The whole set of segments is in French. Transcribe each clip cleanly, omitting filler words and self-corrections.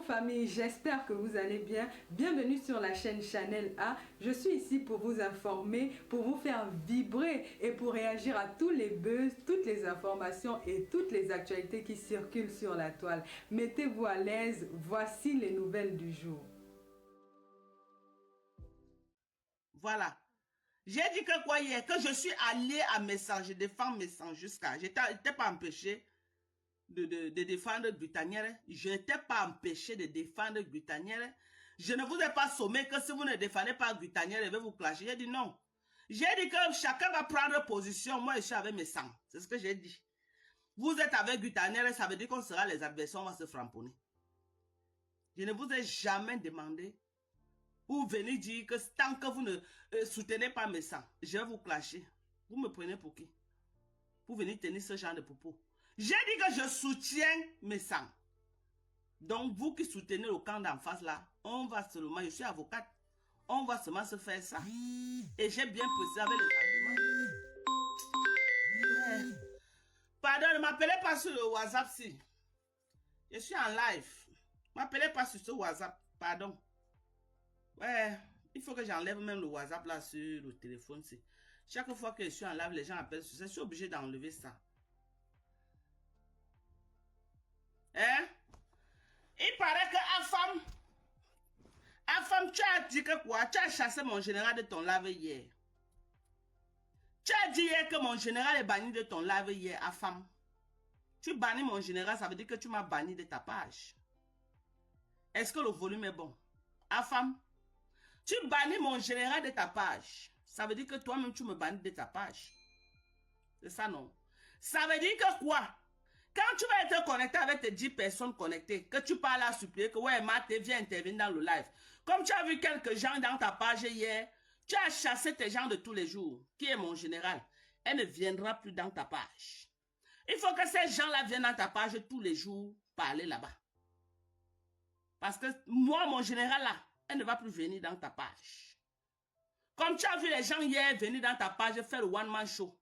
famille, j'espère que vous allez bien. Bienvenue sur la chaîne Chanel A. Je suis ici pour vous informer, pour vous faire vibrer et pour réagir à tous les buzz, toutes les informations et toutes les actualités qui circulent sur la toile. Mettez-vous à l'aise, voici les nouvelles du jour. Voilà. J'ai dit que quoi hier? Que je suis allée à Messan, je défends Messan jusqu'à... Je n'étais pas empêché de défendre Gutanière. Je n'étais pas empêché de défendre Gutanière. Je ne vous ai pas sommé que si vous ne défendez pas Gutanière, je vais vous clasher. J'ai dit non. J'ai dit que chacun va prendre position. Moi, je suis avec Messan. C'est ce que j'ai dit. Vous êtes avec Gutanière, ça veut dire qu'on sera les adversaires, on va se framponner. Je ne vous ai jamais demandé ou venir dire que tant que vous ne soutenez pas mes sangs, je vais vous clasher. Vous me prenez pour qui? Pour venir tenir ce genre de propos. J'ai dit que je soutiens mes sangs. Donc, vous qui soutenez le camp d'en face là, on va seulement, je suis avocate, on va seulement se faire ça. Et j'ai bien précisé avec les arguments. Pardon, ne m'appelez pas sur le WhatsApp si. Je suis en live. Ne m'appelez pas sur ce WhatsApp, pardon. Ouais, il faut que j'enlève même le WhatsApp là sur le téléphone. Chaque fois que je suis en live, les gens appellent sur ça. Je suis obligé d'enlever ça. Hein? Il paraît que Afam, tu as dit que quoi? Tu as chassé mon général de ton live hier. Tu as dit hier que mon général est banni de ton live hier, Afam. Tu bannis mon général, ça veut dire que tu m'as banni de ta page. Est-ce que le volume est bon? Afam, tu bannis mon général de ta page. Ça veut dire que toi-même, tu me bannis de ta page. C'est ça, non? Ça veut dire que quoi? Quand tu vas être connecté avec tes 10 personnes connectées, que tu parles à supplier que ouais, Matt, viens intervenir dans le live. Comme tu as vu quelques gens dans ta page hier, tu as chassé tes gens de tous les jours, qui est mon général. Elle ne viendra plus dans ta page. Il faut que ces gens-là viennent dans ta page tous les jours parler là-bas. Parce que moi, mon général là, elle ne va plus venir dans ta page. Comme tu as vu les gens hier venir dans ta page faire le one-man show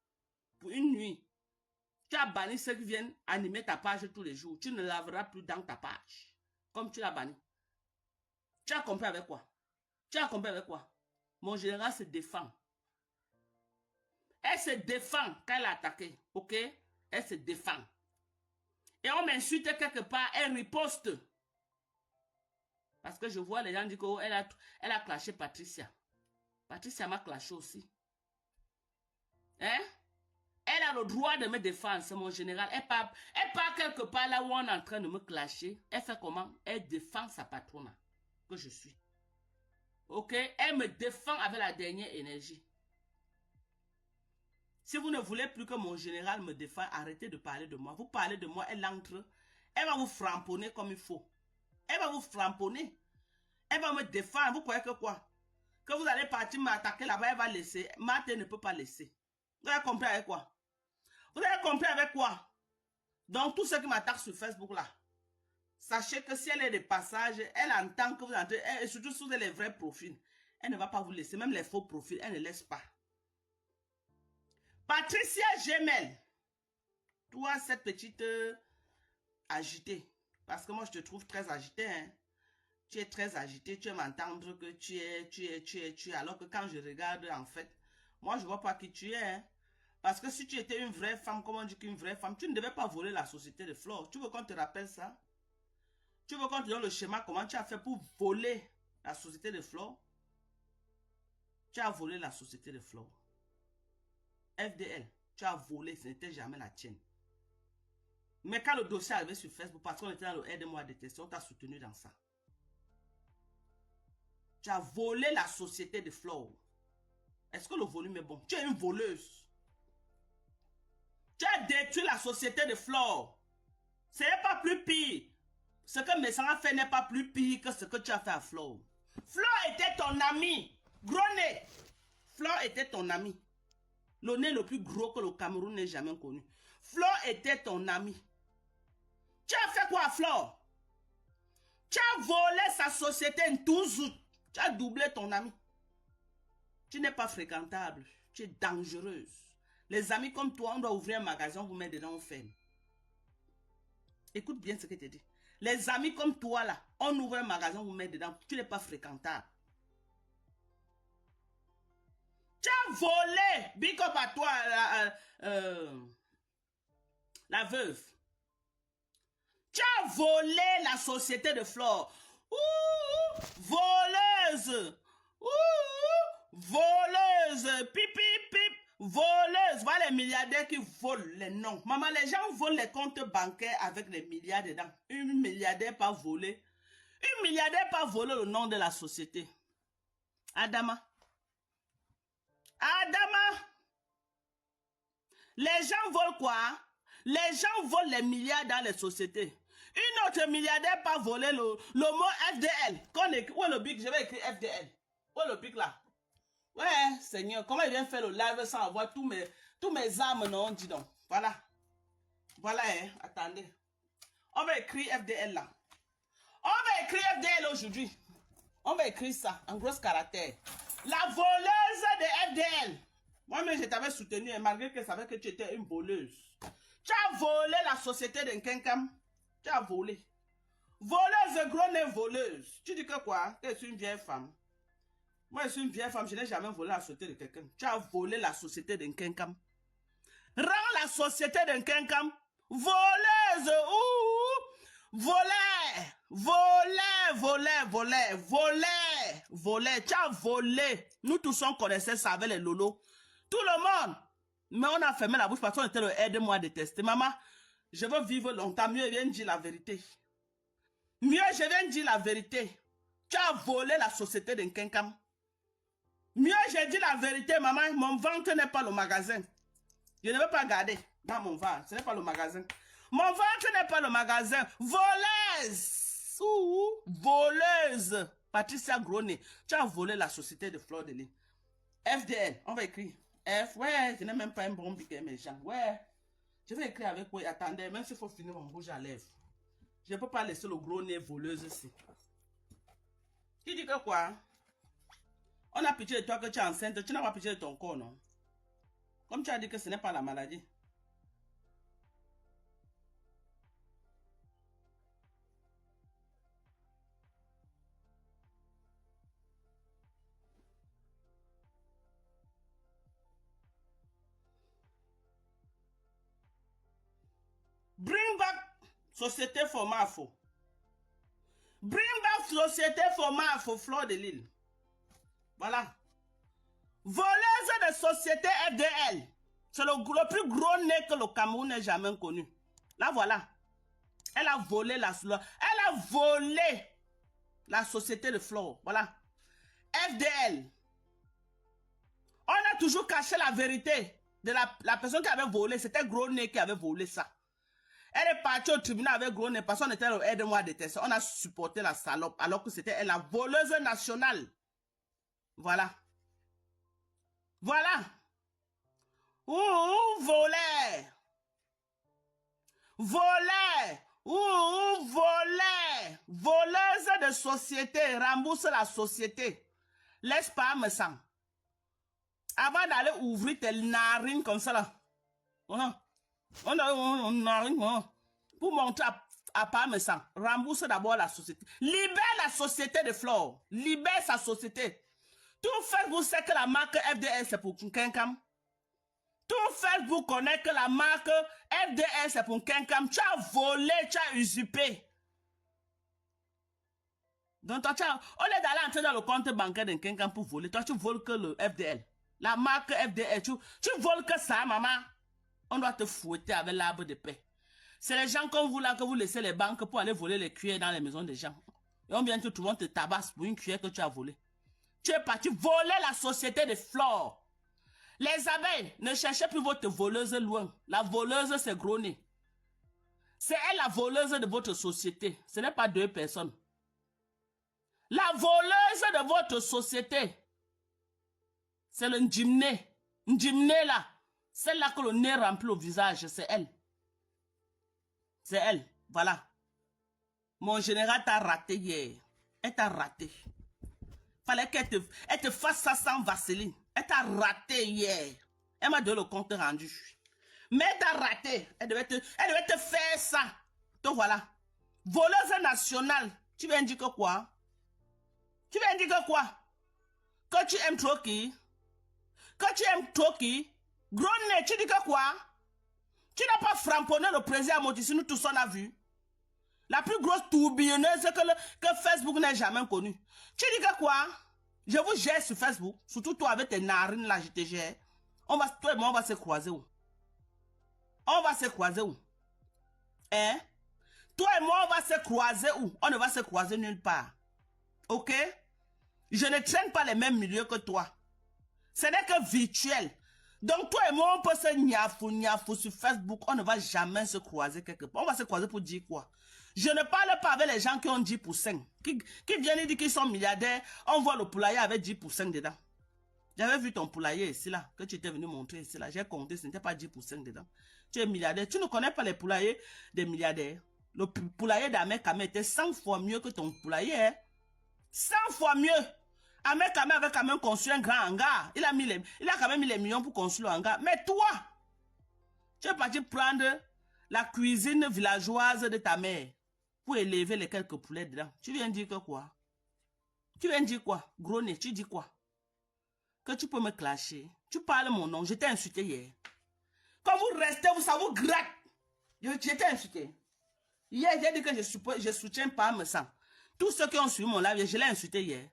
pour une nuit. Tu as banni ceux qui viennent animer ta page tous les jours. Tu ne la verras plus dans ta page. Comme tu l'as banni. Tu as compris avec quoi? Tu as compris avec quoi? Mon général se défend. Elle se défend quand elle a attaqué. Ok? Elle se défend. Et on m'insulte quelque part, elle riposte. Parce que je vois les gens dire qu'elle a clashé Patricia. Patricia m'a clashé aussi. Hein? Elle a le droit de me défendre, c'est mon général. Elle part quelque part là où on est en train de me clasher. Elle fait comment? Elle défend sa patronne que je suis. Ok? Elle me défend avec la dernière énergie. Si vous ne voulez plus que mon général me défende, arrêtez de parler de moi. Vous parlez de moi, elle entre. Elle va vous framponner comme il faut. Elle va vous framponner. Elle va me défendre. Vous croyez que quoi? Que vous allez partir m'attaquer là-bas, elle va laisser. Marthe ne peut pas laisser. Vous avez compris avec quoi? Vous avez compris avec quoi? Donc, tous ceux qui m'attaquent sur Facebook là, sachez que si elle est de passage, elle entend que vous entrez, et surtout si vous avez les vrais profils, elle ne va pas vous laisser. Même les faux profils, elle ne laisse pas. Patricia Gemel, toi, cette petite agitée, parce que moi, je te trouve très agitée, hein. Tu es très agitée, tu aimes entendre que tu es, alors que quand je regarde, en fait, moi, je ne vois pas qui tu es, hein. Parce que si tu étais une vraie femme, comme on dit qu'une vraie femme, tu ne devais pas voler la société de Flore. Tu veux qu'on te rappelle ça? Tu veux qu'on te donne le schéma, comment tu as fait pour voler la société de Flore? Tu as volé la société de Flore. FDL, tu as volé, ce n'était jamais la tienne. Mais quand le dossier arrivait sur Facebook, parce qu'on était dans le aide-moi à détester, on t'a soutenu dans ça. Tu as volé la société de Flore. Est-ce que le volume est bon? Tu es une voleuse. Tu as détruit la société de Flore. Ce n'est pas plus pire. Ce que Messan a fait n'est pas plus pire que ce que tu as fait à Flore. Flore était ton ami. Gros nez. Flore était ton ami. Le nez le plus gros que le Cameroun n'ait jamais connu. Flore était ton ami. Tu as fait quoi à Flore? Tu as volé sa société en tout. Tu as doublé ton ami. Tu n'es pas fréquentable. Tu es dangereuse. Les amis comme toi, on doit ouvrir un magasin, on vous met dedans, on ferme. Écoute bien ce que je te dis. Les amis comme toi, là, on ouvre un magasin, vous mettez dedans. Tu n'es pas fréquentable. Tu as volé, big up à toi, la veuve. Tu as volé la société de Flore. Ouh, voleuse. Ouh, voleuse. Pip, pip, pip. Voleuse. Voilà les milliardaires qui volent les noms. Maman, les gens volent les comptes bancaires avec les milliards dedans. Une milliardaire pas volé. Une milliardaire pas volé le nom de la société. Adama. Adama. Les gens volent quoi? Les gens volent les milliards dans les sociétés. Une autre milliardaire pas volé le mot FDL. Où est le bic? Je vais écrire FDL. Où est le bic là? Ouais, Seigneur, comment il vient faire le live sans avoir tous mes armes, non? Dis donc. Voilà. Voilà, hein. Attendez. On va écrire FDL là. On va écrire FDL aujourd'hui. On va écrire ça en gros caractère. La voleuse de FDL. Moi-même, je t'avais soutenu, malgré que je savais que tu étais une voleuse. Tu as volé la société d'un Kenkam. Tu as volé. Voleuse, gros nez voleuse. Tu dis que quoi? Que je suis une vieille femme. Moi, je suis une vieille femme, je n'ai jamais volé la société de quelqu'un. Tu as volé la société d'un Kenkam. Rends la société d'un Kenkam. Voleuse. Ouh. Volé. Volé, volé, volé, volé, volé. Tu as volé. Nous tous on connaissait ça avec les lolos. Tout le monde. Mais on a fermé la bouche parce qu'on était le aide-moi à détester. Maman, je veux vivre longtemps. Mieux, je viens dire la vérité. Mieux, je viens dire la vérité. Tu as volé la société d'un Kenkam. Mieux, j'ai dit la vérité, maman. Mon ventre n'est pas le magasin. Je ne veux pas garder dans mon ventre. Ce n'est pas le magasin. Mon ventre n'est pas le magasin. Voleuse. Ouh, voleuse. Patricia Groné. Tu as volé la société de Flore de Lys. FDL. On va écrire. F. Ouais, je n'ai même pas un bon bic méchant. Ouais. Je vais écrire avec vous. Attendez, même s'il faut finir mon rouge à lèvres. Je ne peux pas laisser le gros nez voleuse ici. Tu dis que quoi? On a pitié de toi que tu es enceinte. Tu n'as pas pitié de ton corps, non? Comme tu as dit que ce n'est pas la maladie. Bring back société format faux. Bring back société format faux Flore de Lys. Voilà. Voleuse de société FDL. C'est le plus gros nez que le Cameroun n'ait jamais connu. Là, voilà. Elle a volé la société de Flore. Voilà. FDL. On a toujours caché la vérité de la personne qui avait volé. C'était gros nez qui avait volé ça. Elle est partie au tribunal avec gros nez parce qu'on était aide-moi à détester. On a supporté la salope alors que c'était elle la voleuse nationale. Voilà. Voilà. Ouh, voler. Voler. Ouh, voler. Voleuse de société. Rembourse la société. Laisse pas me sang. Avant d'aller ouvrir tes narines comme ça là. On a une narine. Pour montrer à pas me sang. Rembourse d'abord la société. Libère la société de Flore. Libère sa société. Tout Facebook sait que la marque FDL c'est pour Kenkam. Tout Facebook connaît que la marque FDL c'est pour Kenkam. Tu as volé, tu as usurpé. Donc toi, au lieu d'aller entrer dans le compte bancaire de Kenkam pour voler, toi tu voles que le FDL. La marque FDL, tu voles que ça, maman. On doit te fouetter avec l'arbre de paix. C'est les gens comme vous là que vous laissez les banques pour aller voler les cuillères dans les maisons des gens. Et on vient tout le monde te tabasse pour une cuillère que tu as volée. Tu es parti voler la société de Flore. Les abeilles, ne cherchez plus votre voleuse loin. La voleuse, c'est gros nez. C'est elle la voleuse de votre société. Ce n'est pas deux personnes. La voleuse de votre société, c'est le Ndjimné. Ndjimné là. Celle-là que le nez remplit au visage, c'est elle. C'est elle. Voilà. Mon général t'a raté hier. Elle t'a raté. Fallait qu'elle te fasse ça sans vaseline. Elle t'a raté hier. Elle m'a donné le compte rendu. Mais elle t'a raté. Elle devait te faire ça. Donc voilà. Voleuse nationale. Tu viens dire que quoi? Tu viens dire que quoi? Que tu aimes trop qui? Que tu aimes trop qui? Gros nez, tu dis que quoi? Tu n'as pas framponné le président Motissi, nous tous on a vu. La plus grosse tourbillonneuse que Facebook n'ait jamais connue. Tu dis que quoi? Je vous gère sur Facebook. Surtout toi avec tes narines là, je te gère. Toi et moi, on va se croiser où? On va se croiser où? Hein? Toi et moi, on va se croiser où? On ne va se croiser nulle part. Ok? Je ne traîne pas les mêmes milieux que toi. Ce n'est que virtuel. Donc toi et moi, on peut se niafou sur Facebook. On ne va jamais se croiser quelque part. On va se croiser pour dire quoi? Je ne parle pas avec les gens qui ont 10%. Qui viennent dire qu'ils sont milliardaires. On voit le poulailler avec 10% dedans. J'avais vu ton poulailler ici là, que tu étais venu montrer ici là. J'ai compté, ce n'était pas 10% dedans. Tu es milliardaire. Tu ne connais pas les poulaillers des milliardaires. Le poulailler d'Ahmed Kamé était 100 fois mieux que ton poulailler. Hein? 100 fois mieux. Ahmed Kamé avait quand même construit un grand hangar. Il a quand même mis les millions pour construire le hangar. Mais toi, tu es parti prendre la cuisine villageoise de ta mère pour élever les quelques poulets dedans. Tu viens dire que quoi? Tu viens dire quoi? Gros nez, tu dis quoi? Que tu peux me clasher. Tu parles mon nom. Je t'ai insulté hier. Quand vous restez, ça vous gratte. Je t'ai insulté. Hier, j'ai dit que je soutiens pas me sang. Tous ceux qui ont suivi mon live, je l'ai insulté hier.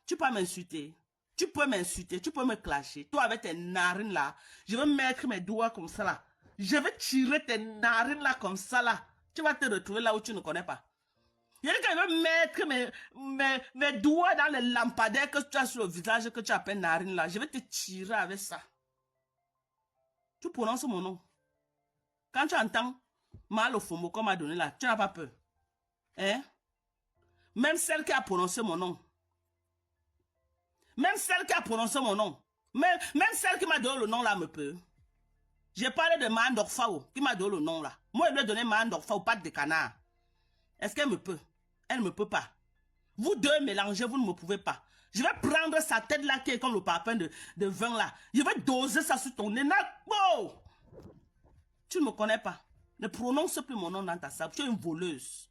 Tu peux m'insulter. Tu peux m'insulter. Tu peux me clasher. Toi, avec tes narines là, je vais mettre mes doigts comme ça là. Je vais tirer tes narines là comme ça là. Tu vas te retrouver là où tu ne connais pas. Je dis que je vais mettre mes doigts dans les lampadaires que tu as sur le visage que tu appelles narine là. Je vais te tirer avec ça. Tu prononces mon nom. Quand tu entends mal au fomo qu'on m'a donné là, tu n'as pas peur. Hein? Même celle qui a prononcé mon nom. Même celle qui a prononcé mon nom. Même celle qui m'a donné le nom là me peut. J'ai parlé de Mandorfao qui m'a donné le nom là. Moi, je lui ai donné Mandorfao, patte de canard. Est-ce qu'elle me peut? Elle ne me peut pas. Vous deux mélangez, vous ne me pouvez pas. Je vais prendre sa tête là qui est comme le parpaing de vin là. Je vais doser ça sur ton nez. Oh! Tu ne me connais pas. Ne prononce plus mon nom dans ta salle. Tu es une voleuse.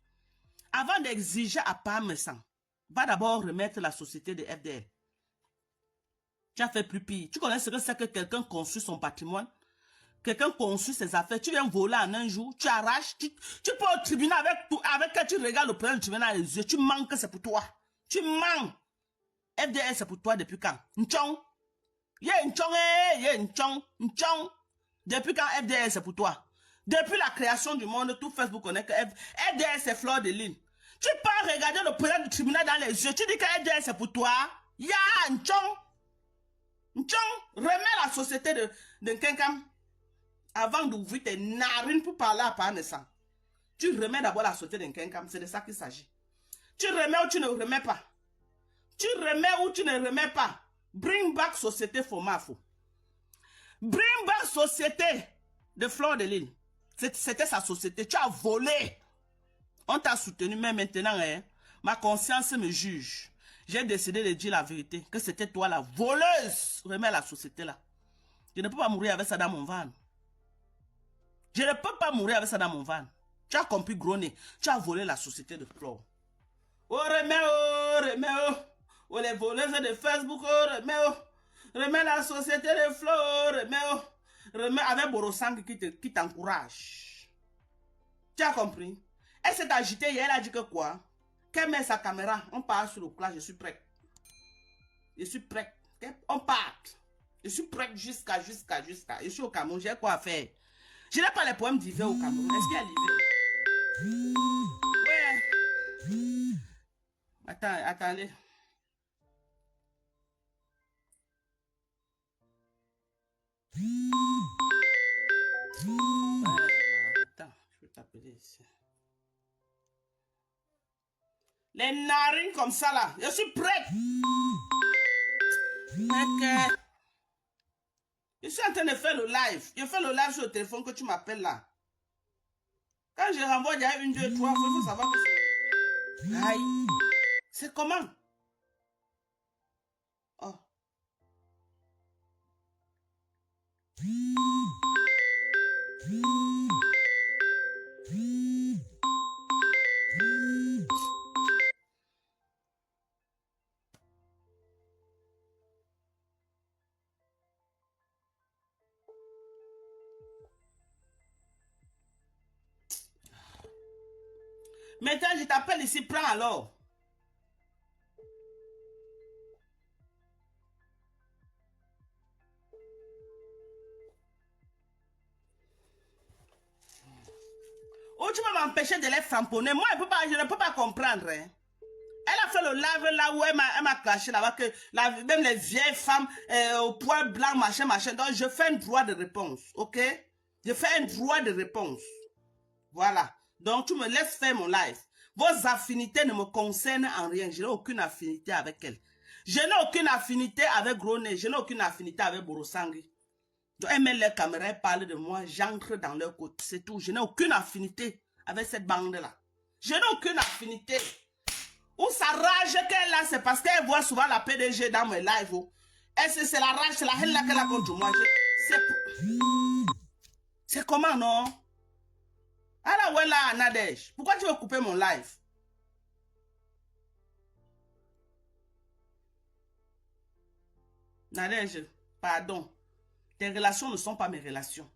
Avant d'exiger à Parmesan, va d'abord remettre la société de FDL. Tu as fait plus pire. Tu connais ce que c'est que quelqu'un construit son patrimoine? Quelqu'un construit ses affaires. Tu viens voler en un jour. Tu arraches. Tu peux au tribunal avec que tu regardes le président du tribunal dans les yeux. Tu manques que c'est pour toi. Tu manques. FDL c'est pour toi depuis quand? Nchong. Nchong. Depuis quand FDL c'est pour toi? Depuis la création du monde, tout Facebook connaît que FDL c'est Fleur de Lune. Tu peux regarder le président du tribunal dans les yeux. Tu dis que FDL c'est pour toi? Nchong. Remets la société de Nkenkam avant d'ouvrir tes narines pour parler à Parmesan. Tu remets d'abord la société de Nkenkam, c'est de ça qu'il s'agit. Tu remets ou tu ne remets pas. Tu remets ou tu ne remets pas. Bring back société Fomafo. Bring back société de Fleur de Lune. C'était sa société. Tu as volé. On t'a soutenu, mais maintenant, hein, ma conscience me juge. J'ai décidé de dire la vérité. Que c'était toi la voleuse. Remets la société là. Je ne peux pas mourir avec ça dans mon van. Je ne peux pas mourir avec ça dans mon van. Tu as compris, gros nez. Tu as volé la société de Flore. Oh, remets, oh, les voleuses de Facebook, oh, remets la société de Flore, remets avec Borosang qui t'encourage. Tu as compris? Elle s'est agitée hier, elle a dit que quoi? Qu'elle met sa caméra, on part sur le plat, je suis prête. Je suis prête. On part. Je suis prête jusqu'à. Je suis au Cameroun, j'ai quoi à faire? Je n'ai pas les poèmes d'hiver au Cameroun. Est-ce qu'il y a l'hiver? Ouais. Attendez. Attends, je vais t'appeler ici. Les narines comme ça là, je suis prête. Okay. Je suis en train de faire le live. Je fais le live sur le téléphone que tu m'appelles là. Quand je renvoie, il y a 1, 2, 3, il faut savoir que c'est... Aïe. C'est comment? Oh. Maintenant, je t'appelle ici, prends alors. Ou tu vas m'empêcher de les framponner. Moi, je ne peux pas comprendre. Hein. Elle a fait le live là où elle m'a caché là-bas que même les vieilles femmes au poil blanc, machin. Donc, je fais un droit de réponse, ok? Je fais un droit de réponse. Voilà. Donc, tu me laisses faire mon live. Vos affinités ne me concernent en rien. Je n'ai aucune affinité avec elle. Je n'ai aucune affinité avec Groné. Je n'ai aucune affinité avec Borosangui. Donc, elle met les caméras, elle parle de moi, j'entre dans leur côté. C'est tout. Je n'ai aucune affinité avec cette bande-là. Je n'ai aucune affinité. Ou sa rage qu'elle a, c'est parce qu'elle voit souvent la PDG dans mes lives. C'est la rage, c'est la haine là qu'elle a contre moi. C'est comment, non? Alors, ouais, là, Nadège, pourquoi tu veux couper mon live? Nadège, pardon. Tes relations ne sont pas mes relations.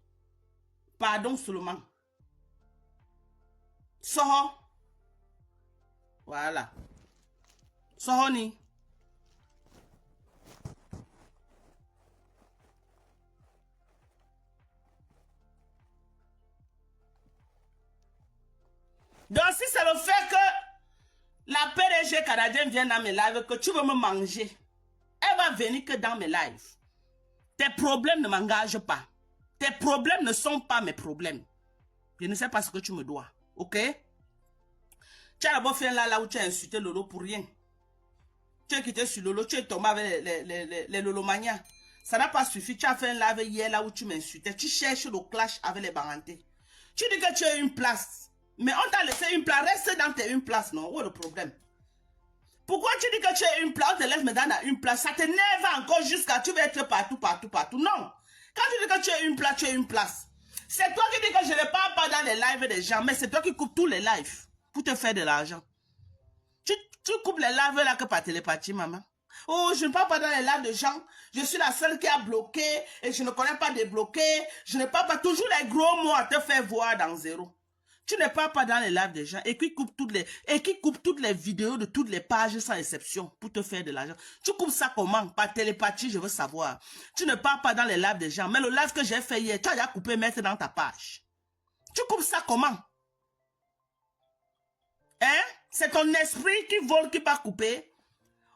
Pardon seulement. Soho. Voilà. Sohoni. Donc, si c'est le fait que la PDG canadienne vient dans mes lives, que tu veux me manger, elle va venir que dans mes lives. Tes problèmes ne m'engagent pas. Tes problèmes ne sont pas mes problèmes. Je ne sais pas ce que tu me dois. Ok? Tu as d'abord fait là où tu as insulté Lolo pour rien. Tu es quitté sur Lolo, tu es tombé avec les Lolomanias. Ça n'a pas suffi. Tu as fait un live hier là où tu m'insultais. Tu cherches le clash avec les Barantés. Tu dis que tu as une place. Mais on t'a laissé une place. Reste dans tes une place, non? Où est le problème? Pourquoi tu dis que tu as une place? On te laisse maintenant dans une place. Ça t'énerve encore jusqu'à tu veux être partout, partout, partout. Non. Quand tu dis que tu as une place, tu as une place. C'est toi qui dis que je ne parle pas dans les lives des gens, mais c'est toi qui coupes tous les lives pour te faire de l'argent. Tu coupes les lives là que par télépathie, maman. Oh, je ne parle pas dans les lives des gens. Je suis la seule qui a bloqué et je ne connais pas débloquer. Je ne parle pas toujours les gros mots à te faire voir dans zéro. Tu ne parles pas dans les lives des gens et qui coupe toutes les vidéos de toutes les pages sans exception pour te faire de l'argent. Tu coupes ça comment? Par télépathie, je veux savoir. Tu ne parles pas dans les lives des gens, mais le live que j'ai fait hier, tu as déjà coupé, mettre dans ta page. Tu coupes ça comment? Hein? C'est ton esprit qui vole, qui va couper.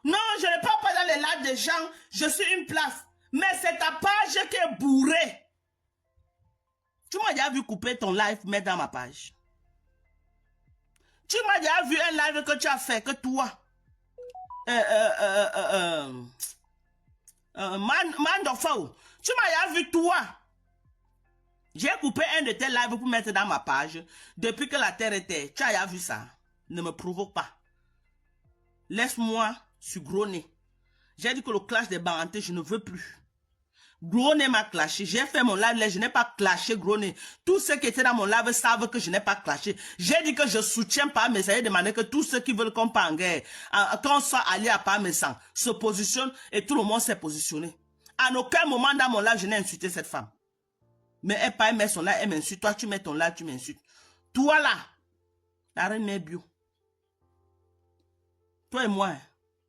Non, je ne parle pas dans les lives des gens, je suis une place. Mais c'est ta page qui est bourrée. Tu m'as déjà vu couper ton live, mettre dans ma page. Tu m'as déjà vu un live que tu as fait, que toi, Mandofo, tu m'as déjà vu toi. J'ai coupé un de tes lives pour mettre dans ma page. Depuis que la terre était, tu as déjà vu ça. Ne me provoque pas. Laisse-moi sur Groné. J'ai dit que le clash des Barantés, je ne veux plus. Groné m'a clashé. J'ai fait mon live là, je n'ai pas clashé Groné. Tous ceux qui étaient dans mon live savent que je n'ai pas clashé. J'ai dit que je soutiens pas mes amis, demander que tous ceux qui veulent qu'on parte en guerre, qu'on soit alliés à Parmesan, se positionnent et tout le monde s'est positionné. À aucun moment dans mon live, je n'ai insulté cette femme. Mais elle met son live, elle m'insulte. Toi, tu mets ton live, tu m'insultes. Toi là, la reine mère bio. Toi et moi,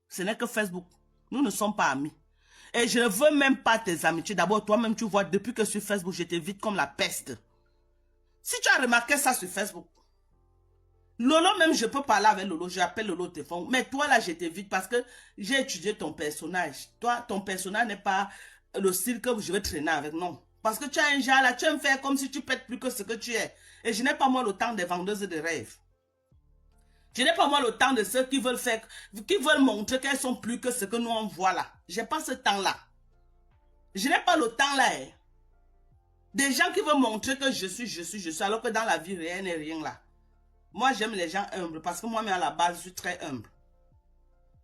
ce n'est que Facebook. Nous ne sommes pas amis. Et je ne veux même pas tes amitiés. D'abord, toi-même, tu vois, depuis que sur Facebook, je t'évite comme la peste. Si tu as remarqué ça sur Facebook, Lolo, même, je peux parler avec Lolo. J'appelle Lolo au téléphone. Mais toi, là, je t'évite parce que j'ai étudié ton personnage. Toi, ton personnage n'est pas le style que je vais traîner avec, non. Parce que tu as un genre là, tu aimes faire comme si tu pètes plus que ce que tu es. Et je n'ai pas moi le temps des vendeuses de rêves. Je n'ai pas moi le temps de ceux qui veulent faire, qui veulent montrer qu'elles sont plus que ce que nous on voit là. Je n'ai pas ce temps-là. Je n'ai pas le temps là. Hein. Des gens qui veulent montrer que je suis, alors que dans la vie, rien n'est rien là. Moi, j'aime les gens humbles parce que moi-même à la base, je suis très humble.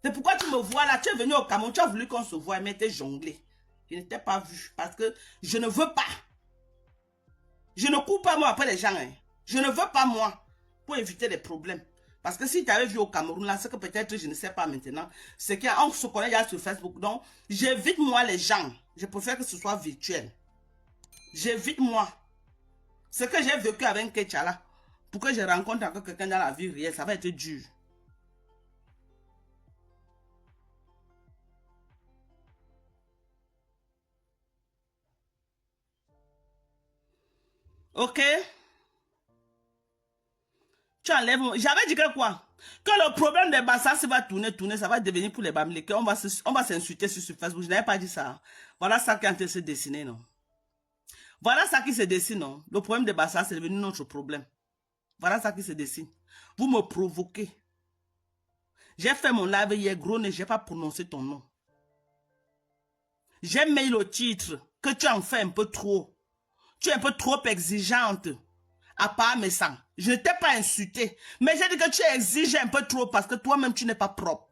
C'est pourquoi tu me vois là, tu es venu au Cameroun, tu as voulu qu'on se voie, mais tu es jonglé. Je ne t'ai pas vu parce que je ne veux pas. Je ne cours pas moi après les gens. Hein. Je ne veux pas moi pour éviter les problèmes. Parce que si tu avais vu au Cameroun, là, c'est que peut-être, je ne sais pas maintenant, c'est qu'on se connaît déjà sur Facebook. Donc, j'évite moi les gens. Je préfère que ce soit virtuel. J'évite moi. Ce que j'ai vécu avec Ketchala, pour que je rencontre encore quelqu'un dans la vie réelle, ça va être dur. Ok? Tu enlèves... J'avais dit que quoi? Que le problème des bassasses va tourner, ça va devenir pour les bamlés, on va s'insulter sur Facebook. Je n'avais pas dit ça. Voilà ça qui est en train de se dessiner, non? Voilà ça qui se dessine, non? Le problème des bassasses, c'est devenu notre problème. Voilà ça qui se dessine. Vous me provoquez. J'ai fait mon live hier, gros, je n'ai pas prononcé ton nom. J'ai mis le titre que tu en fais un peu trop. Tu es un peu trop exigeante. À part mes sangs. Je ne t'ai pas insulté. Mais j'ai dit que tu exiges un peu trop parce que toi-même, tu n'es pas propre.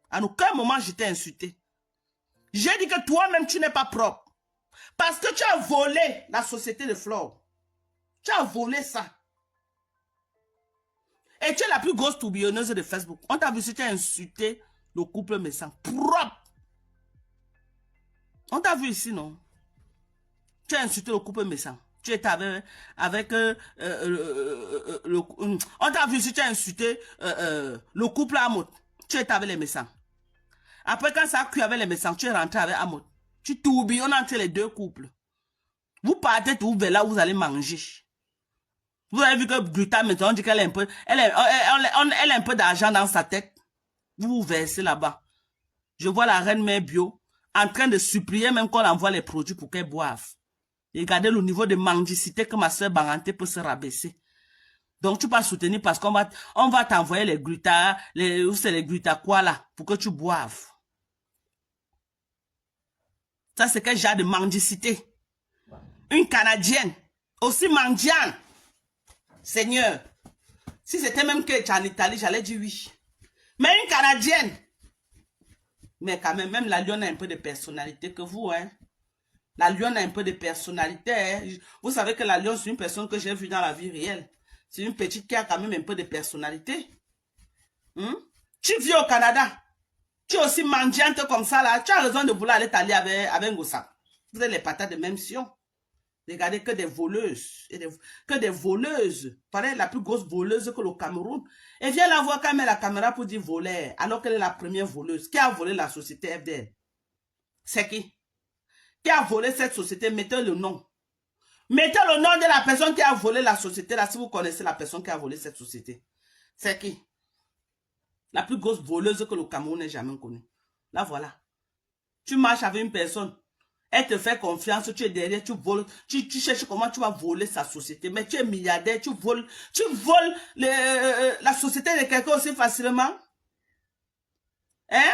À aucun moment, je t'ai insulté. J'ai dit que toi-même, tu n'es pas propre. Parce que tu as volé la société de Flore. Tu as volé ça. Et tu es la plus grosse tourbillonneuse de Facebook. On t'a vu si tu as insulté le couple Messan. Propre. On t'a vu ici, non? Tu as insulté le couple Messan. Tu étais avec on t'a vu si tu as insulté le couple Amot. Tu étais avec les Messans. Après, quand ça a cuit avec les Messans, tu es rentré avec Amot. Tu tourbillonnes entre les deux couples. Vous partez tout vers là où vous allez manger. Vous avez vu que Gluta, maintenant, on dit qu'elle a un peu, elle a un peu d'argent dans sa tête. Vous vous versez là-bas. Je vois la reine mère bio en train de supplier même qu'on envoie les produits pour qu'elle boive. Regardez le niveau de mendicité que ma soeur Baranté peut se rabaisser. Donc, tu peux soutenir parce qu'on va t'envoyer les glutas, les glutas quoi là, pour que tu boives. Ça, c'est quel genre de mendicité? Une Canadienne, aussi mendiante. Seigneur, si c'était même que tu es en Italie, j'allais dire oui. Mais une Canadienne. Mais quand même la Lyon a un peu de personnalité que vous, hein. La Lyon a un peu de personnalité. Hein. Vous savez que la Lyon, c'est une personne que j'ai vue dans la vie réelle. C'est une petite qui a quand même un peu de personnalité. Tu vis au Canada. Tu es aussi mendiante comme ça, là. Tu as raison de vouloir aller t'allier avec Ngossa. Vous êtes les patates de même sion. Regardez que des voleuses. Que des voleuses. Pareil, la plus grosse voleuse que le Cameroun. Et viens la voir quand elle met la caméra pour dire voler. Alors qu'elle est la première voleuse. Qui a volé la société FDL? C'est qui? Qui a volé cette société? Mettez le nom. Mettez le nom de la personne qui a volé la société là, si vous connaissez la personne qui a volé cette société. C'est qui? La plus grosse voleuse que le Cameroun ait jamais connue. Là, voilà. Tu marches avec une personne, elle te fait confiance, tu es derrière, tu voles, tu cherches comment tu vas voler sa société. Mais tu es milliardaire, tu voles la société de quelqu'un aussi facilement. Hein?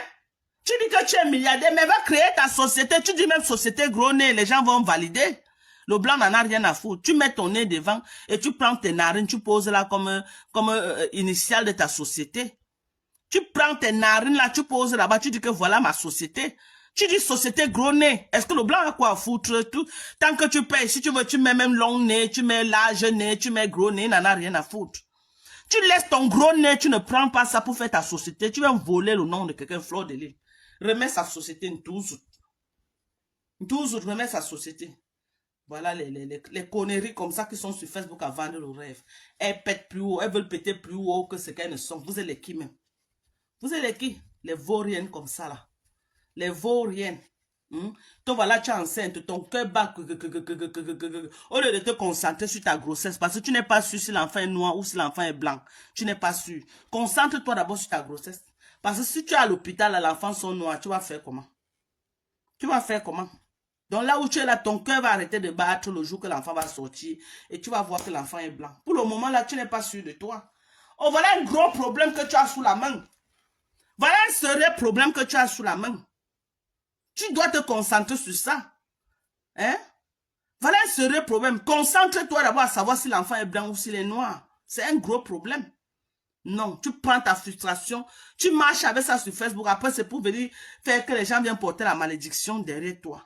Tu dis que tu es milliardaire, mais va créer ta société. Tu dis même société gros nez, les gens vont valider. Le blanc n'en a rien à foutre. Tu mets ton nez devant et tu prends tes narines, tu poses là comme initiale de ta société. Tu prends tes narines là, tu poses là-bas, tu dis que voilà ma société. Tu dis société gros nez. Est-ce que le blanc a quoi à foutre tout? Tant que tu payes, si tu veux, tu mets même long nez, tu mets large nez, tu mets gros nez, il n'en a rien à foutre. Tu laisses ton gros nez, tu ne prends pas ça pour faire ta société. Tu viens voler le nom de quelqu'un, Flore de Lille. Remets sa société une 12 août. 12 août, remets sa société. Voilà les conneries comme ça qui sont sur Facebook à vendre le rêve. Elles pètent plus haut, elles veulent péter plus haut que ce qu'elles ne sont. Vous êtes les qui même? Vous êtes les qui? Les vauriennes comme ça là. Les vauriennes. Toi voilà, tu es enceinte, ton cœur bat. Au lieu de te concentrer sur ta grossesse, parce que tu n'es pas sûr si l'enfant est noir ou si l'enfant est blanc. Tu n'es pas sûr. Concentre-toi d'abord sur ta grossesse. Parce que si tu es à l'hôpital, l'enfant sont noirs, tu vas faire comment? Tu vas faire comment? Donc là où tu es là, ton cœur va arrêter de battre le jour que l'enfant va sortir et tu vas voir que l'enfant est blanc. Pour le moment là, tu n'es pas sûr de toi. Oh, voilà un gros problème que tu as sous la main. Voilà un sérieux problème que tu as sous la main. Tu dois te concentrer sur ça. Hein? Voilà un sérieux problème. Concentre-toi d'abord à savoir si l'enfant est blanc ou s'il est noir. C'est un gros problème. Non, tu prends ta frustration, tu marches avec ça sur Facebook. Après, c'est pour venir faire que les gens viennent porter la malédiction derrière toi.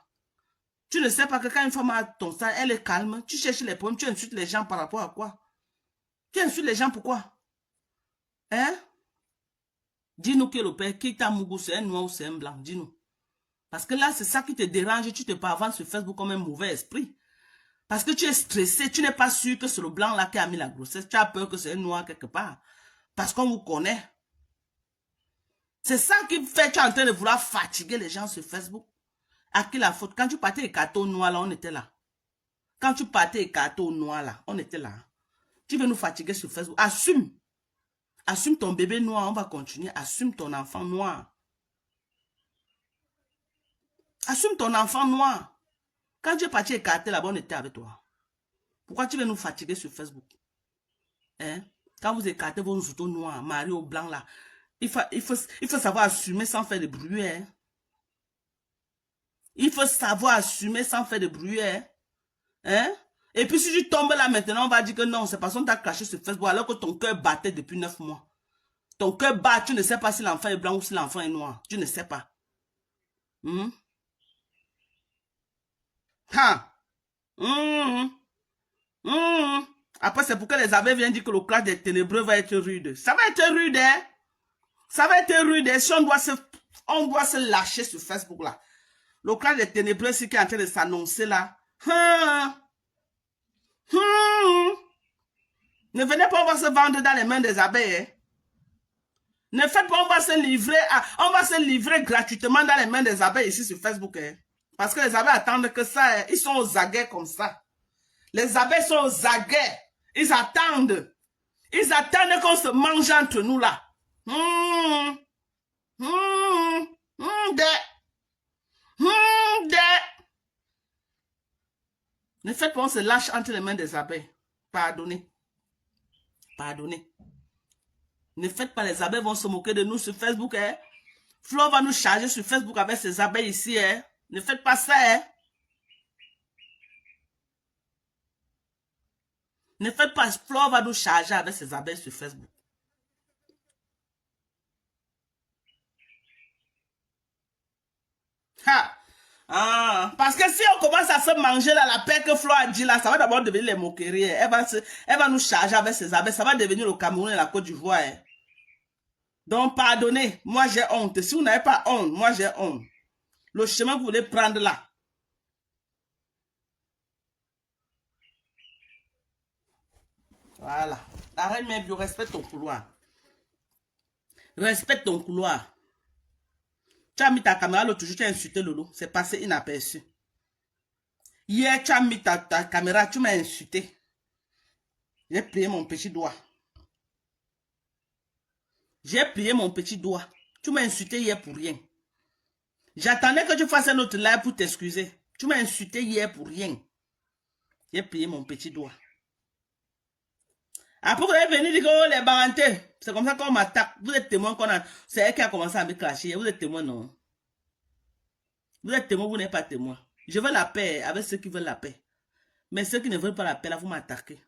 Tu ne sais pas que quand une femme a ton sang, elle est calme. Tu cherches les problèmes, tu insultes les gens par rapport à quoi? Tu insultes les gens pourquoi? Hein? Dis-nous que le père, qui t'a mougou, c'est un noir ou c'est un blanc, dis-nous. Parce que là, c'est ça qui te dérange, tu te avances sur Facebook comme un mauvais esprit. Parce que tu es stressé, tu n'es pas sûr que c'est le blanc là qui a mis la grossesse. Tu as peur que c'est un noir quelque part. Parce qu'on vous connaît. C'est ça qui fait que tu es en train de vouloir fatiguer les gens sur Facebook. À qui la faute? Quand tu partais écarté au noir là, on était là. Quand tu partais écarté au noir là, on était là. Tu veux nous fatiguer sur Facebook. Assume. Assume ton bébé noir, on va continuer. Assume ton enfant noir. Assume ton enfant noir. Quand tu es parti écarté là-bas, on était avec toi. Pourquoi tu veux nous fatiguer sur Facebook? Hein? Quand vous écartez vos autos noirs, Mario blanc là, il faut savoir assumer sans faire de bruit. Hein? Il faut savoir assumer sans faire de bruit. Hein? Et puis si tu tombes là maintenant, on va dire que non, c'est parce qu'on t'a craché sur Facebook alors que ton cœur battait depuis 9 mois. Ton cœur bat, tu ne sais pas si l'enfant est blanc ou si l'enfant est noir. Tu ne sais pas. Hmm? Ha! Hmm. Hmm. Après, c'est pourquoi les abeilles viennent dire que le clash des ténébreux va être rude. Ça va être rude, hein? Ça va être rude, hein? Si on doit se lâcher sur Facebook, là. Le clash des ténébreux, c'est qui est en train de s'annoncer, là. Hmm. Hmm. Ne venez pas, on va se vendre dans les mains des abeilles, hein? Ne faites pas, on va se livrer gratuitement dans les mains des abeilles ici sur Facebook, hein? Parce que les abeilles attendent que ça, hein? Ils sont aux aguets comme ça. Les abeilles sont aux aguets. Ils attendent. Ils attendent qu'on se mange entre nous là. Ne faites pas, on se lâche entre les mains des abeilles. Pardonnez. Pardonnez. Ne faites pas, les abeilles vont se moquer de nous sur Facebook. Hein? Flo va nous charger sur Facebook avec ses abeilles ici. Hein? Ne faites pas ça. Hein? Ne faites pas, Flo va nous charger avec ses abeilles sur Facebook. Ha! Ah, parce que si on commence à se manger là, la paix que Flo a dit là, ça va d'abord devenir les moqueries. Elle va nous charger avec ses abeilles. Ça va devenir le Cameroun et la Côte d'Ivoire. Hein. Donc, pardonnez. Moi, j'ai honte. Si vous n'avez pas honte, moi, j'ai honte. Le chemin que vous voulez prendre là. Voilà. Arrête mes vieux, respecte ton couloir. Respecte ton couloir. Tu as mis ta caméra l'autre jour, tu as insulté Lolo. C'est passé inaperçu. Hier, tu as mis ta caméra, tu m'as insulté. J'ai plié mon petit doigt. J'ai plié mon petit doigt. Tu m'as insulté hier pour rien. J'attendais que tu fasses un autre live pour t'excuser. Tu m'as insulté hier pour rien. J'ai plié mon petit doigt. Après, vous allez venir dire que oh, les barantés. C'est comme ça qu'on m'attaque. Vous êtes témoin qu'on a. C'est elle qui a commencé à me clasher. Vous êtes témoin, non? Vous êtes témoin, vous n'êtes pas témoin. Je veux la paix avec ceux qui veulent la paix. Mais ceux qui ne veulent pas la paix, là, vous m'attaquez.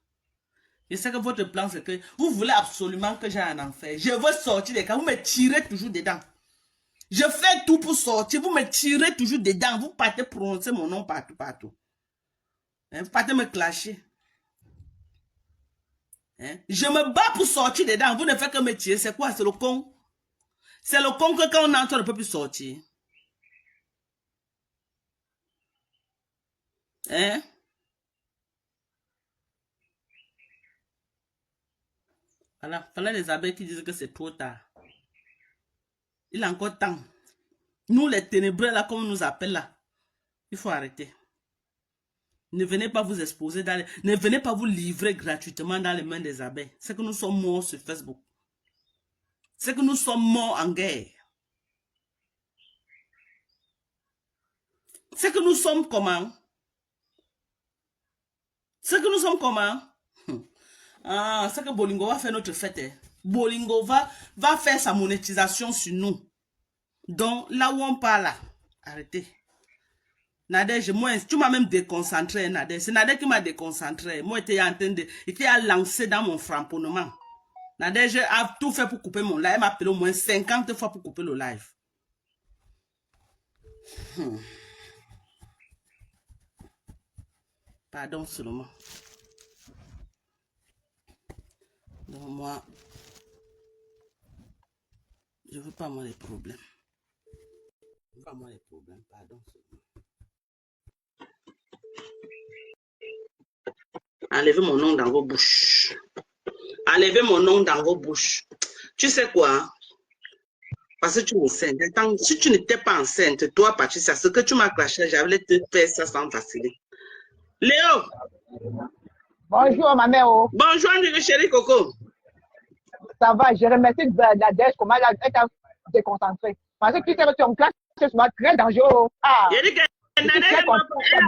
Je sais que votre plan, c'est que vous voulez absolument que j'aille en enfer. Je veux sortir des cas. Vous me tirez toujours dedans. Je fais tout pour sortir. Vous me tirez toujours dedans. Vous partez prononcer mon nom partout, partout. Hein? Vous partez me clasher. Hein? Je me bats pour sortir dedans. Vous ne faites que me tirer. C'est quoi? C'est le con. C'est le con que quand on entre, on ne peut plus sortir. Hein? Voilà. Fallait les abeilles qui disent que c'est trop tard. Il a encore temps. Nous, les ténébreux, là, comme on nous appelle là, il faut arrêter. Ne venez pas vous exposer ne venez pas vous livrer gratuitement dans les mains des abeilles. C'est que nous sommes morts sur Facebook. C'est que nous sommes morts en guerre. C'est que nous sommes comment? C'est que nous sommes comment? Ah, c'est que Bolingo va faire notre fête. Hein. Bolingo va faire sa monétisation sur nous. Donc, là où on parle, là, arrêtez. Nadège, moi, tu m'as même déconcentré, Nadège. C'est Nadège qui m'a déconcentré. Moi, j'étais en train de... J'étais à lancer dans mon framponnement. Nadège a tout fait pour couper mon live. Elle m'a appelé au moins 50 fois pour couper le live. Pardon seulement. Donc, moi, je veux pas moi les problèmes. Je veux pas moi les problèmes, pardon seulement. Enlevez mon nom dans vos bouches. Enlevez mon nom dans vos bouches. Tu sais quoi? Parce que tu es enceinte. Attends, si tu n'étais pas enceinte, toi, Patricia, ce que tu m'as craché, j'allais te faire ça sans vaciler. Léo! Bonjour, ma mère. Oh. Bonjour, chérie Coco. Ça va, je remercie Nadège, comment elle t'a déconcentrée. Parce que tu sais que tu es en classe, c'est très dangereux. Ah! Il dit que Nadège, elle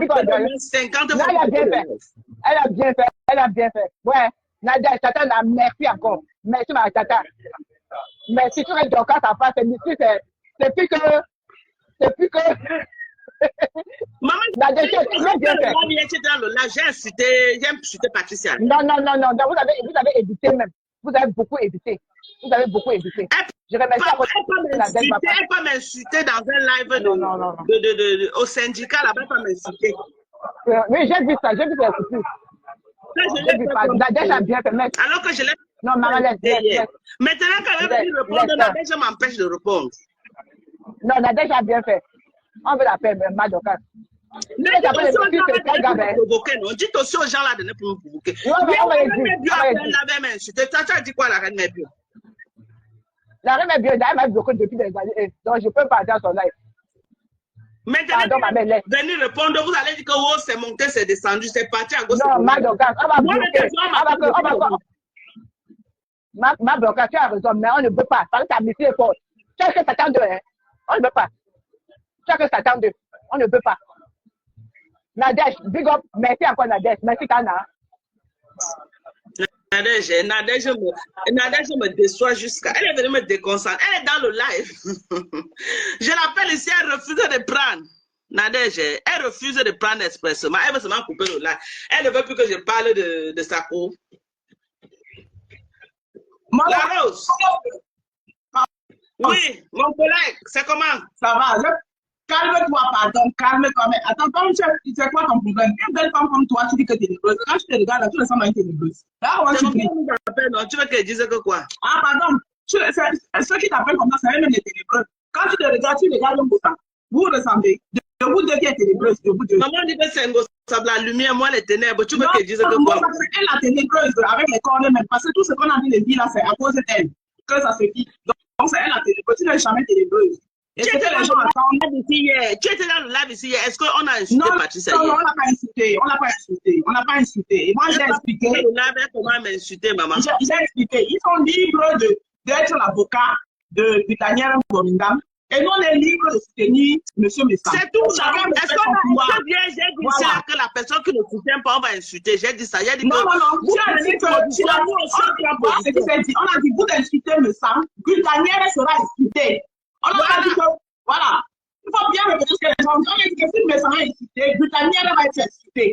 a bien fait. Elle a bien fait. Elle a bien fait. Ouais, Nadège, tata, merci encore. Merci, ma tata. Merci, tu restes encore ta face. C'est plus que. C'est plus que. Maman, Nadège, tu as bien fait. J'ai insulté Patricia. Non, vous avez évité même. Vous avez beaucoup évité. Vous avez beaucoup évité. Je remercie Elle ne pas m'insulter dans un live au syndicat là-bas, pas m'insulter. Oui, j'ai vu ça, j'ai vu ça. Nadège a bien fait. Alors que je l'ai. Non, maman, laisse. Maintenant, quand elle veut répondre, Nadège m'empêche de répondre. Non, Nadège a bien fait. On veut la paix, Madoka. Dites aussi aux gens là de ne plus me provoquer. Tu as dit quoi, la reine Mébio? La reine Mébio, elle m'a bloqué depuis des années. Donc, je peux pas dans son live. Maintenant, venir répondre, vous allez dire que oh, c'est monté, c'est descendu, c'est parti à gauche. Non, Madoka, on va bloquer. Madoka, tu as raison, mais on ne peut pas. Parce que ta mission est forte. Tu as que Satan 2, hein? On ne peut pas. Tu as que Satan 2. On ne peut pas. Nadège, big up, merci encore Nadège, merci Tana. Nadège me déçoit jusqu'à. Elle est venue me déconcentrer. Elle est dans le live. Je l'appelle ici, elle refuse de prendre. Nadège, elle refuse de prendre expressement. Elle veut seulement couper le live. Elle ne veut plus que je parle de sa cour. La Rose. Oui, mon collègue, c'est comment? Ça va, calme-toi, pardon, calme-toi. Mais attends, c'est quoi ton problème? Une belle femme comme toi, tu dis que tu es nébreuse. Quand je te regarde, là, tu ressembles à une nébreuse. Là, on tu veux qu'elle dise que quoi? Ah, pardon. Ceux qui t'appellent comme ça, c'est même des ténébreux. Quand tu te regardes, tu regardes comme ça. Vous ressemblez. De vous deux qui êtes ténébreuse, de vous deux. Maman dit que c'est un gosse, la lumière, moi les ténèbres. Tu veux qu'elle dise que quoi? Elle la ténébreuse avec les cornes même. Parce que tout ce qu'on a dit de dire là, c'est à cause d'elle que ça se dit. Donc, c'est elle la ténébreuse. Tu n'es jamais ténébreuse. Tu étais dans le live ici hier. Est-ce qu'on a insulté Patricia hier? Non, on l'a pas insulté. On n'a pas insulté. Et moi, j'ai expliqué. Comment m'insulter, maman? J'ai expliqué. Ils sont libres d'être l'avocat de Daniel Ngomingam. Et nous, on est libres de soutenir M. Messa. C'est tout. Est-ce que bien j'ai dit ça que la personne qui ne soutient pas, on va insulter? J'ai dit ça. J'ai dit non. Tu as dit que on a dit, vous insultez Messa, que Daniel sera insulté. On a pas dit que, voilà. Il faut bien répéter ce que les gens disent. On a dit que si Messa est insulté, Britannia va être insulté.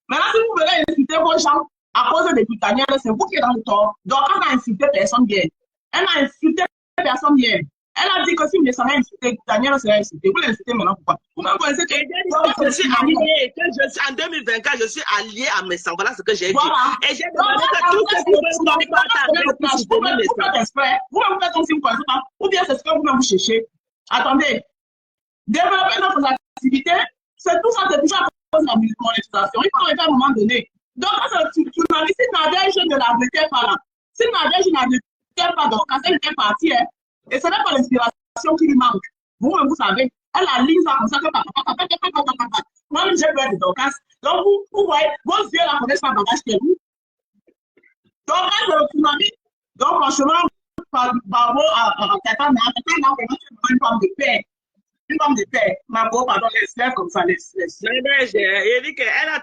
Maintenant, si vous voulez insulter vos gens à cause de Britannia, c'est vous qui êtes dans le tort. Donc, on a insulté personne bien. Elle a insulté personne bien. Elle a dit que si Messa est insulté, Britannia sera insulté. Vous l'insultez maintenant pourquoi? Vous me connaissez que je suis allié, en 2024, je suis allié à Messa. Voilà ce que j'ai dit. Et j'ai demandé que tout ce qui veut vous faites comme si vous ne connaissez pas. Ou bien c'est ce que vous-même vous cherchez. Attendez. Développer notre activité, c'est tout ça, c'est toujours à cause de la monétisation. Il faut arrêter à un moment donné. Donc, si Nadège ne l'avait pas là, si Nadège n'avait pas, donc quand elle était partie, et ce n'est pas l'inspiration qui lui manque. Vous-même, vous savez, elle a ligne ça comme ça, moi-même, j'ai peur de Dorcas. Donc, vous voyez, vos yeux là connaissent pas bagage chez vous. Donc, c'est le tsunami. Donc, franchement, bravo à Tata, mais à Tata, là, c'est une femme de paix. Une femme de paix. Ma pauvre, pardon, laisse-la comme ça, laisse. Nadège, il dit qu'elle a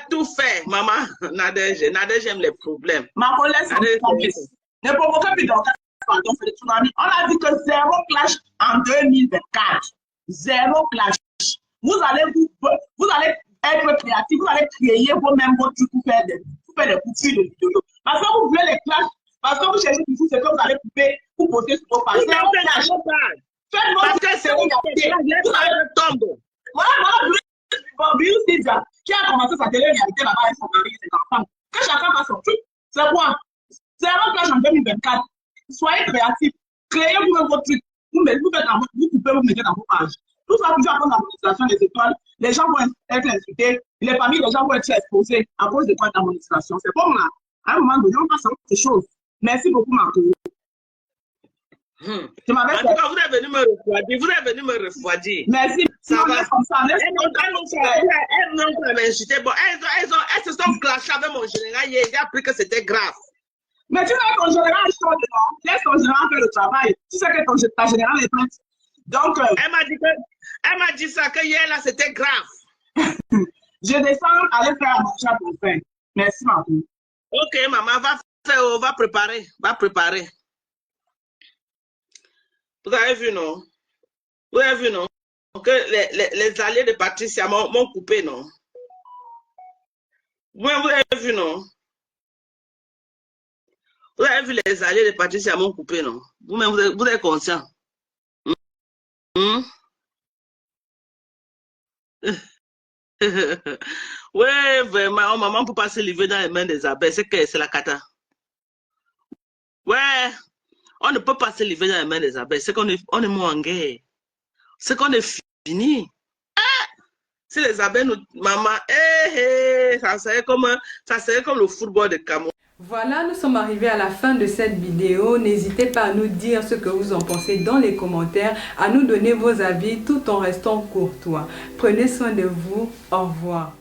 tout fait, maman. Nadège aime les problèmes. Ma collègue, ne provoquez plus Dorcas, pardon, c'est le tsunami. On a dit que 0 clash en 2024. 0 clash. Vous allez être créatif, vous allez créer vous-même votre truc pour faire des coupures de vidéos. Parce que vous voulez les clashs, parce que vous cherchez toujours ce que vous allez couper pour poster sur vos pages. Faites votre télé-réalité. Voilà, Bill César, qui a commencé sa télé-réalité là-bas avec son mari et ses enfants. Que chacun fasse son truc. C'est quoi? 0 clash en 2024. Soyez créatifs. Créez vous-même votre truc. Vous coupez, vous mettez dans vos pages. Tout ça, toujours à cause de l'administration des écoles, les gens vont être insultés, les familles, les gens vont être exposés à cause de quoi d'administration. C'est bon, là. À un moment donné, on passe à autre chose. Merci beaucoup, Marco. Tu m'avais fait. En tout cas, vous êtes venu me refroidir. Vous êtes venu me refroidir. Merci. Ça va. Comme ça. Elles n'ont pas insulté. Bon, elles se sont clashées avec mon général hier. J'ai appris que c'était grave. Mais tu laisses ton général chaud dedans. Laisse ton général faire le travail. Tu sais que ta générale est prête. Donc, elle m'a dit ça, que hier, là, c'était grave. Je descends, aller faire à manger à ton frère. Merci, Marco. Ok, maman, va préparer. Va préparer. Vous avez vu, non? Vous avez vu, non? Que les alliés de Patricia m'ont coupé, non? Vous avez vu, non? Vous avez vu les alliés de Patricia m'ont coupé, non? Vous-même, vous êtes conscient. Oui, vraiment, maman ne peut pas se livrer dans les mains des abeilles. C'est la cata. Ouais, on ne peut pas se livrer dans les mains des abeilles. C'est qu'on est mort en guerre. C'est qu'on est fini. Si les abeilles nous... Maman, ça serait comme le football de Cameroun. Voilà, nous sommes arrivés à la fin de cette vidéo. N'hésitez pas à nous dire ce que vous en pensez dans les commentaires, à nous donner vos avis tout en restant courtois. Prenez soin de vous. Au revoir.